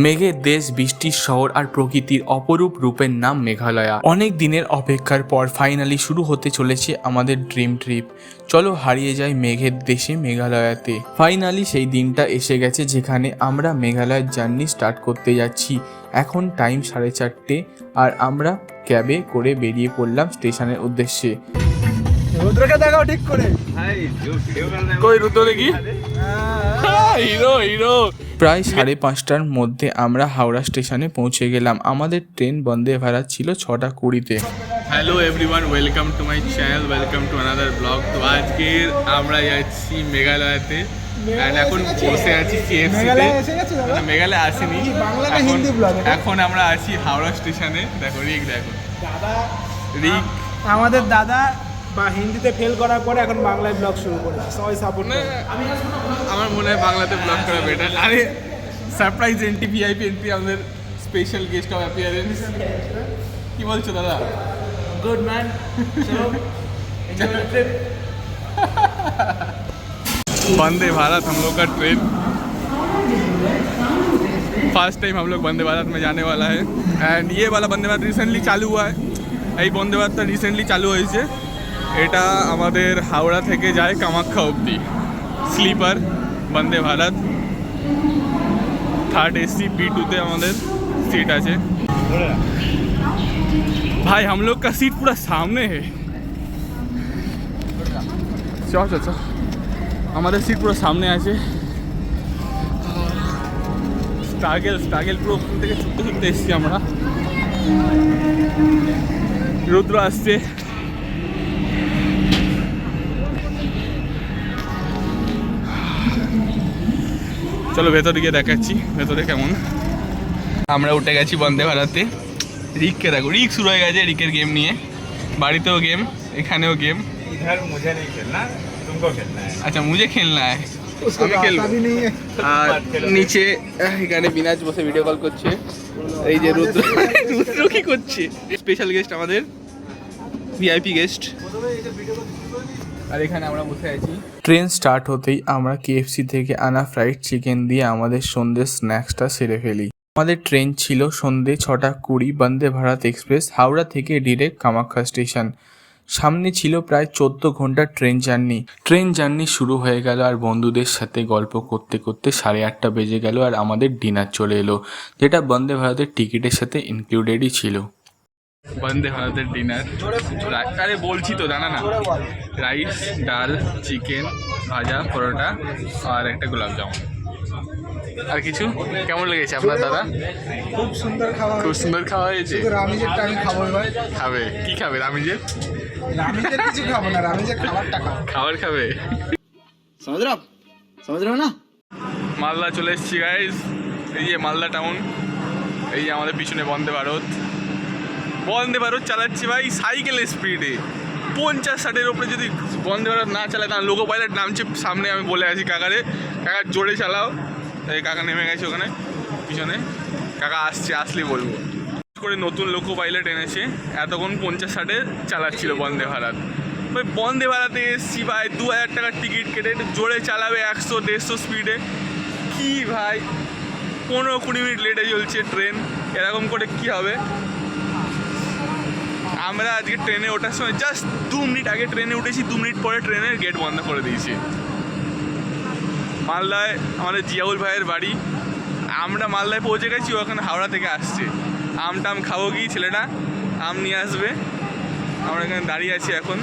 মেঘের দেশ, বৃষ্টির শহর আর প্রকৃতির অপরূপ রূপের নাম মেঘালয়া। অনেক দিনের অপেক্ষার পর ফাইনালি শুরু হতে চলেছে আমাদের ড্রিম ট্রিপ। চলো হারিয়ে যাই মেঘের দেশে মেঘালয়াতে। ফাইনালি সেই দিনটা এসে গেছে যেখানে আমরা মেঘালয়ের জার্নি স্টার্ট করতে যাচ্ছি। এখন টাইম 4:30 আর আমরা ক্যাবে করে বেরিয়ে পড়লাম স্টেশনের উদ্দেশ্যে। রুদ্রকে দেখাও ঠিক করে। কই রুদ্র দেখি? Hero hero. প্রায় 5:30টার মধ্যে আমরা হাওড়া স্টেশনে পৌঁছে গেলাম। আমাদের ট্রেন বন্দে ভারত ছিল 6:20-তে। Hello everyone, welcome to my channel, welcome to another blog. তো আজকের আমরা যাচ্ছি মেঘালয়াতে। এখন বসে আছি সিএফসিতে। মেঘালয় আসেনি, এখন আমরা আছি হাওড়া স্টেশনে। দেখো রিক, দেখো রিক আমাদের দাদা বা হিন্দিতে ফেল করার পরে এখন বাংলায় ব্লগ শুরু করেছে, সবাই সাপোর্ট করে। আমার মনে হয় বাংলাতে ব্লগ করা বেটার। আরে সারপ্রাইজ এন্ট্রি, ভিআইপি এন্ট্রি, আমাদের স্পেশাল গেস্ট অফ অ্যাপিয়ারেন্স। কি বলছো দাদা? गुड मैन, चलो enjoy the trip. Vande Bharat हम लोग का ट्रेन, फर्स्ट टाइम हम लोग वंदे भारत में जाने वाला है। एंड ये वाला वंदे भारत रिसेंटली चालू हुआ है। এই বন্দে ভারতটা রিসেন্টলি চালু হয়েছে। এটা আমাদের হাওড়া থেকে যায় কামাখ্যা অবধি। Sleeper Vande Bharat, 3rd AC B2-তে আমাদের सीट আছে। भाई हम लोग का सीट पूरा सामने है। चल चल चल, हमारे सीट पूरा सामने আছে। স্ট্রাগল পুরো ওখান থেকে ছুটতে ছুটতে এসেছি আমরা। রুদ্র আসছে। চলো ভেতরে গিয়ে দেখাচ্ছি ভেতরে কেমন। আমরা উঠে গেছি বন্দে ভারতে। রিককে দেখো, রিক শুরু হয়ে গেছে রিকের গেম নিয়ে। বাড়িতেও গেম, এখানেও গেম। इधर मुझे नहीं खेलना, तुमको खेलना है। আচ্ছা মুঝে খেলনা है, আমি খেলবো। আর নিচে এখানে বিনাজ বসে ভিডিও কল করছে। এই যে রুদ্র, রুদ্র কি করছে? স্পেশাল গেস্ট আমাদের, ভিআইপি গেস্ট। আর এখানে আমরা বসে আছি। ট্রেন স্টার্ট হতেই আমরা কেএফসি থেকে আনা ফ্রাইড চিকেন দিয়ে আমাদের সন্ধ্যের স্ন্যাক্সটা সেরে ফেলি। আমাদের ট্রেন ছিল সন্ধ্যে 6:20 বন্দে ভারত এক্সপ্রেস, হাওড়া থেকে ডিরেক্ট কামাখ্যা স্টেশন। সামনে ছিল প্রায় 14 ঘন্টার ট্রেন জার্নি শুরু হয়ে গেল। আর বন্ধুদের সাথে গল্প করতে করতে 8:30 বেজে গেল। আর আমাদের ডিনার চলে এলো, যেটা বন্দে ভারতের টিকিটের সাথে ইনক্লুডেডই ছিল। বন্দে ভারতের ডিনার, আরে বলছি তো জানা না, রাইস, ডাল, চিকেন, ভাজা, পরোটা আর একটা গোলাপ জামুন। আর কিছু? কেমন লেগেছে আপনার দাদা? খুব সুন্দর খাওয়া, খুব সুন্দর খাওয়া হয়েছে। রামিজেরটা আমি খাবো এবার। খাবে? কি খাবে রামিজের? রামিজের কিছু খাবো না, রামিজের খাবারটা খাবো। খাবার খাবে? समझ रहे हो ना? মালদা চলে এসেছি গাইস। এই যে মালদা টাউন, এই যে আমাদের পিছনে বন্দে ভারত চালাচ্ছি ভাই সাইকেলের স্পিডে। 50-60-এর ওপরে যদি বন্দে ভারত না চালায় তাহলে লোকো পাইলট নামছে সামনে। আমি বলে আছি কাকা জোরে চালাও। এই কাকা নেমে গেছে ওখানে পিছনে, কাকা আসছে, আসলেই বলবো। করে নতুন লোকো পাইলট এনেছে, এতক্ষণ 50-60-এ চালাচ্ছিল বন্দে ভারত। ওই বন্দে ভারতে এসছি ভাই, 2000 টাকার টিকিট কেটে একটু জোরে চালাবে 100-150 স্পিডে। কি ভাই 15-20 মিনিট লেটে চলছে ট্রেন, এরকম করে কি হবে? আমরা আজকে ট্রেনে ওঠার সময় জাস্ট 2 মিনিট আগে ট্রেনে উঠেছি, 2 মিনিট পরে ট্রেনের গেট বন্ধ করে দিয়েছি। মালদায় আমাদের জিয়াউল ভাইয়ের বাড়ি। আমরা মালদায় পৌঁছে গেছি, ওখানে হাওড়া থেকে আসছে। টাম খাবো কি ছেলেটা, আম নিয়ে আসবে। আমরা এখানে দাঁড়িয়ে আছি এখন।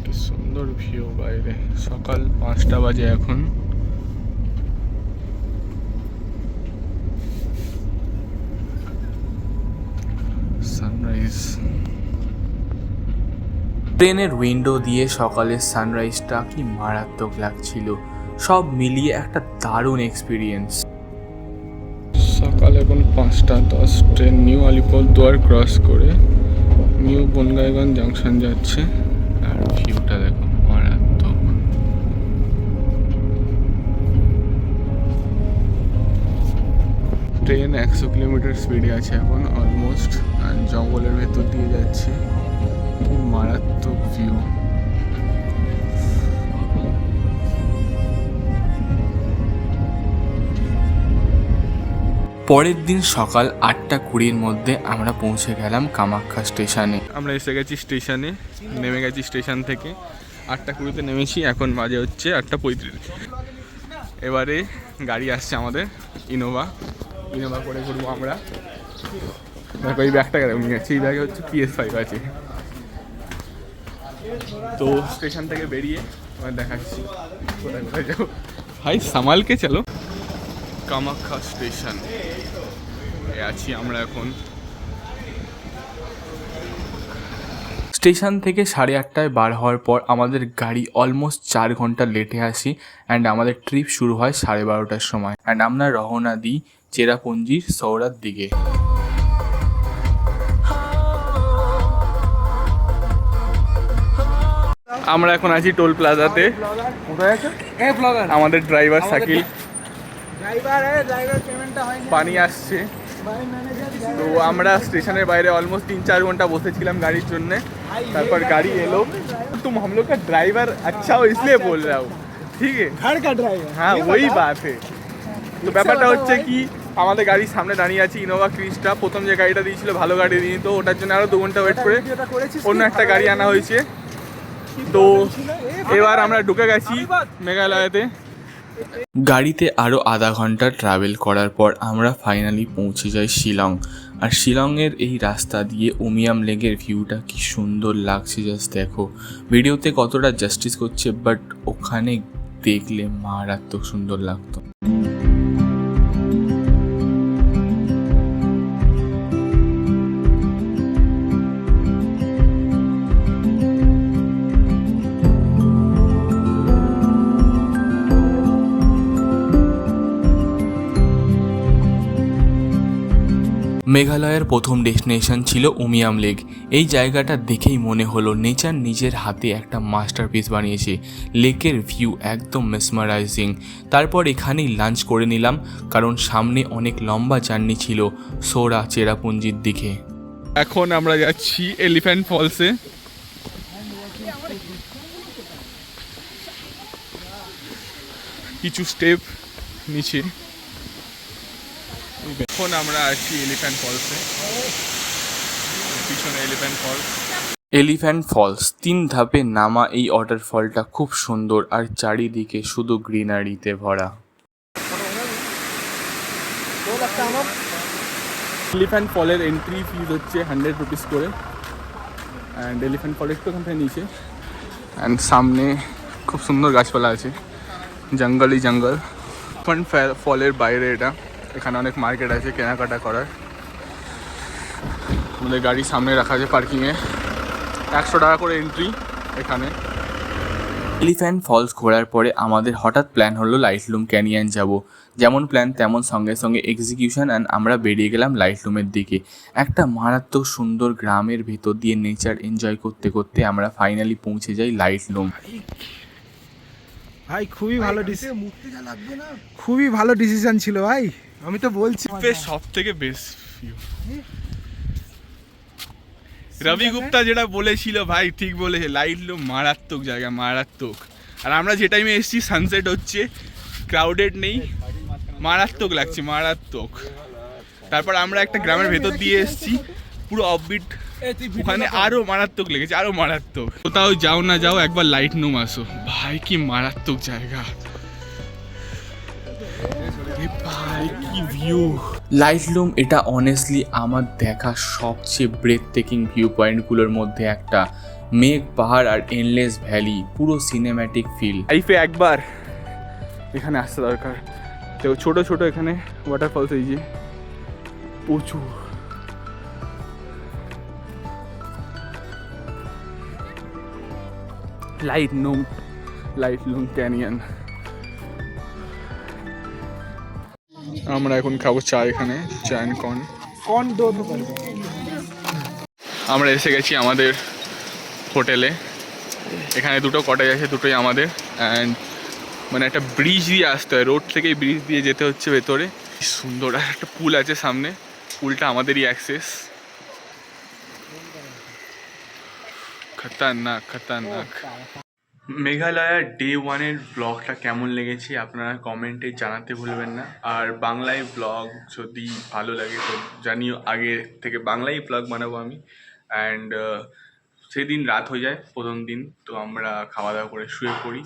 কি সুন্দর ভিউ বাইরে, সকাল 5টা বাজে এখন। সানরাইজ, ট্রেনের উইন্ডো দিয়ে সকালের সানরাইজটা কি মারাত্মক লাগছিল। সব মিলিয়ে একটা দারুণ এক্সপিরিয়েন্স। সকাল এখন 5:10, ট্রেন নিউ আলিপুরদুয়ার ক্রস করে নিউ বনগাইগঞ্জ জাংশন যাচ্ছে। আর ভিউটা দেখো মারাত্মক। ট্রেন 100 কিলোমিটার স্পিডে আছে এখন অলমোস্ট। আর জঙ্গলের ভেতর দিয়ে যাচ্ছে, কি মারাত্মক ভিউ। পরের দিন সকাল 8:20-র মধ্যে আমরা পৌঁছে গেলাম কামাখ্যা স্টেশনে। আমরা এসে গেছি স্টেশনে, নেমে গেছি স্টেশন থেকে। 8:20-তে নেমেছি, এখন বাজে হচ্ছে 8:35। এবারে গাড়ি আসছে আমাদের ইনোভা করে ঘুরবো আমরা। দেখো এই ব্যাগটা নিয়ে যাচ্ছি, এই ব্যাগে হচ্ছে PS5 আছে। তো স্টেশন থেকে বেরিয়ে এবার দেখাচ্ছি কোথায় কোথায় যাবো। ভাই সামালকে চলো। কামাখ্যা স্টেশন আছি আমরা এখন। স্টেশন থেকে 8:30টায় বার হওয়ার পর আমাদের গাড়ি অলমোস্ট 4 ঘন্টা লেটে আসি অ্যান্ড আমাদের ট্রিপ শুরু হয় 12:30টার সময় অ্যান্ড আমরা রওনা দিই চেরাপুঞ্জির সৌরার দিকে। আমরা এখন আছি টোল প্লাজাতে। আমাদের ড্রাইভার শাকিল, পানি আসছে। তো আমরা স্টেশনের বাইরে অলমোস্ট 3-4 ঘন্টা বসেছিলাম গাড়ির জন্য। তারপর গাড়ি এলো। तुम हम लोग का ड्राइवर अच्छा हो इसलिए बोल रहा हूँ, ठीक है? घर का ड्राइवर, हाँ वही बात है। তো ব্যাপারটা হচ্ছে কি, আমাদের গাড়ির সামনে দাঁড়িয়ে আছি ইনোভা ক্রিস্টা। প্রথম যে গাড়িটা দিয়েছিল ভালো গাড়ি দিয়ে, তো ওটার জন্য আরো 2 ঘন্টা ওয়েট করে অন্য একটা গাড়ি আনা হয়েছে। তো এবার আমরা ঢুকে গেছি মেঘালয়তে। গাড়িতে আরও আধা ঘন্টা ট্রাভেল করার পর আমরা ফাইনালি পৌঁছে যাই শিলং। আর শিলংয়ের এই রাস্তা দিয়ে উমিয়াম লেকের ভিউটা কি সুন্দর লাগছে, জাস্ট দেখো। ভিডিওতে কতটা জাস্টিস করছে, বাট ওখানে দেখলে মারাত্মক সুন্দর লাগতো। মেঘালয়ের প্রথম ডেস্টিনেশন ছিল উমিয়াম লেক। এই জায়গাটা দেখেই মনে হলো নেচার নিজের হাতে একটা মাস্টারপিস বানিয়েছে। লেকের ভিউ একদম মেসমারাইজিং। তারপর এখানেই লাঞ্চ করে নিলাম, কারণ সামনে অনেক লম্বা জার্নি ছিল সৌরা চেরাপুঞ্জির দিকে। এখন আমরা যাচ্ছি এলিফ্যান্ট ফলসে। কিছু স্টেপ নিচে। এখন আমরা আছি এলিফ্যান্ট ফলসে, পিছনে এলিফ্যান্ট ফলস 3 ধাপে নামা। এই ওয়াটারফলটা খুব সুন্দর আর চারিদিকে শুধু গ্রিনারিতে ভরা। এলিফ্যান্ট ফলের এন্ট্রি ফিজ হচ্ছে 100 রুপিস করে। অ্যান্ড এলিফ্যান্ট ফল একটু ওখান থেকে নিচে। অ্যান্ড সামনে খুব সুন্দর গাছপালা আছে, জঙ্গলই জঙ্গল। এলিফ্যান্ট ফলের বাইরে এটা, এখানে অনেক মার্কেট আছে কেনাকাটা করার। আমাদের গাড়ি সামনে রাখা আছে পার্কিংয়ে। 100 টাকা করে এন্ট্রি এখানে। এলিফ্যান্ট ফলস ঘোরার পরে আমাদের হঠাৎ প্ল্যান হলো লাইটলুম ক্যানিয়ন যাব। যেমন প্ল্যান তেমন সঙ্গে সঙ্গে এক্সিকিউশন, অ্যান্ড আমরা বেরিয়ে গেলাম লাইটলুমের দিকে। একটা মারাত্মক সুন্দর গ্রামের ভেতর দিয়ে নেচার এনজয় করতে করতে আমরা ফাইনালি পৌঁছে যাই লাইটলুম। ভাই খুবই ভালো ডিসিশন ছিল ভাই, আমি তো বলছি। সব থেকে বেস্ট ভিউ রবি গুপ্তা যেটা বলেছিল ভাই, ঠিক বলেছে। লাইটলুম মারাত্মক জায়গা, মারাত্মক। আর আমরা যে টাইমে এসেছি সানসেট হচ্ছে, ক্রাউডেড নেই, মারাত্মক লাগছে, মারাত্মক। তারপর আমরা একটা গ্রামের ভেতর দিয়ে এসেছি, পুরো অফবিট। ওখানে আরো মারাত্মক লেগেছে, আরো মারাত্মক। কোথাও যাও না যাও একবার লাইটলুম আসো, ভাই কি মারাত্মক জায়গা, ভাই কি ভিউ। লাইটলুম এটা অনেস্টলি আমার দেখা সবচেয়ে ব্রেথ টেকিং ভিউ পয়েন্টগুলোর মধ্যে একটা। মেঘ, পাহাড় আর এন্ডলেস ভ্যালি, পুরো সিনেম্যাটিক ফিল। লাইফে একবার এখানে আসতে দরকার। তো ছোট ছোট এখানে ওয়াটারফলস, এই যে প্রচুর। লাইটলুম ক্যানিয়ন। আমরা এখন খাবো চা, এখানে চা অ্যান্ড কর্ন দো। আমরা এসে গেছি আমাদের হোটেলে। এখানে 2টো কটেজ আছে, দুটোই আমাদের। অ্যান্ড মানে একটা ব্রিজ দিয়ে আসতে হয়, রোড থেকে ব্রিজ দিয়ে যেতে হচ্ছে ভেতরে। সুন্দর। আর একটা পুল আছে সামনে, পুলটা আমাদেরই অ্যাক্সেস। খতরনাক। মেঘালয়ার ডে ওয়ানের ব্লগটা কেমন লেগেছে আপনারা কমেন্টে জানাতে ভুলবেন না। আর বাংলায় ব্লগ যদি ভালো লাগে তো জানিও, আগে থেকে বাংলায় ব্লগ বানাবো আমি। অ্যান্ড সেদিন রাত হয়ে যায় প্রথম দিন, তো আমরা খাওয়া দাওয়া করে শুয়ে পড়ি।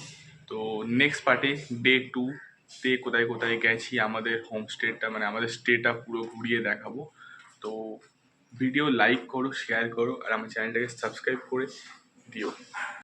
তো নেক্সট পার্টে ডে 2-তে কোথায় কোথায় গেছি, আমাদের হোমস্টেটা মানে আমাদের স্টেটা পুরো ঘুরিয়ে দেখাবো। তো ভিডিও লাইক করো, শেয়ার করো, আর আমার চ্যানেলটাকে সাবস্ক্রাইব করে দিও।